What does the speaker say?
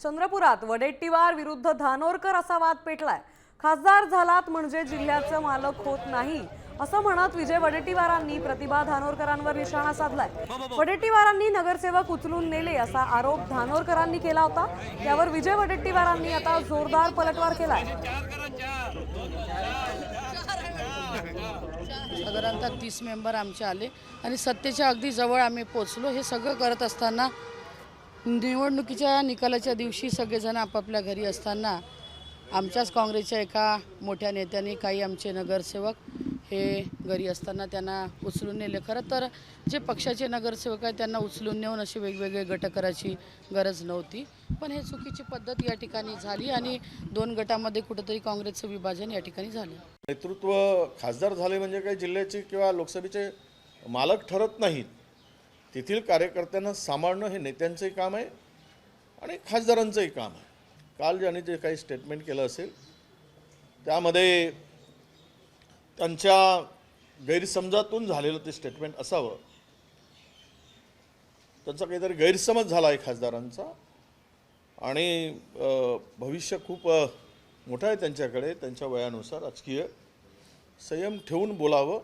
चंद्रपुरात वडेट्टीवार विरुद्ध धानोरकर असा वाद पेटलाय। खासदार झालात म्हणजे जिल्ह्याचं मालक होत नाही असं म्हणत विजय वडेट्टीवारांनी प्रतिभा धानोरकरांवर निशाणा साधलाय। वडेट्टीवारांनी नगरसेवक उचलून नेले असा आरोप धानोरकरांनी केला होता। त्यावर विजय वडेट्टीवारांनी आता जोरदार पलटवार केलाय। साधारणतः 30 मेंबर आमचे आले आणि सत्तेच्या अगदी जवळ आम्ही पोहोचलो। हे सगळं करत असताना निवडणुकीच्या निकालाच्या दिवशी सगळेजण आपापल्या घरी असताना आमच्याच काँग्रेसच्या एका मोठ्या नेत्यांनी काही आमचे नगरसेवक हे घरी असताना त्यांना उचलून नेले। खरं तर जे पक्षाचे नगरसेवक आहेत त्यांना उचलून नेऊन असे वेगवेगळे गट करायची गरज नव्हती, पण हे चुकीची पद्धत या ठिकाणी झाली आणि 2 गटामध्ये कुठेतरी काँग्रेसचं विभाजन या ठिकाणी झालं। नेतृत्व खासदार झाले म्हणजे काही जिल्ह्याचे किंवा लोकसभेचे मालक ठरत नाहीत। तेथील कार्यकर्त्यांना सांभाळणं हे नेत्यांचंही काम आहे आणि खासदारांचंही काम आहे। काल ज्यांनी जे काही स्टेटमेंट केलं असेल त्यामध्ये त्यांच्या गैरसमजातून झालेलं ते स्टेटमेंट असावं। त्यांचा काहीतरी गैरसमज झाला आहे खासदारांचा आणि भविष्य खूप मोठं आहे त्यांच्याकडे। त्यांच्या वयानुसार राजकीय संयम ठेवून बोलावं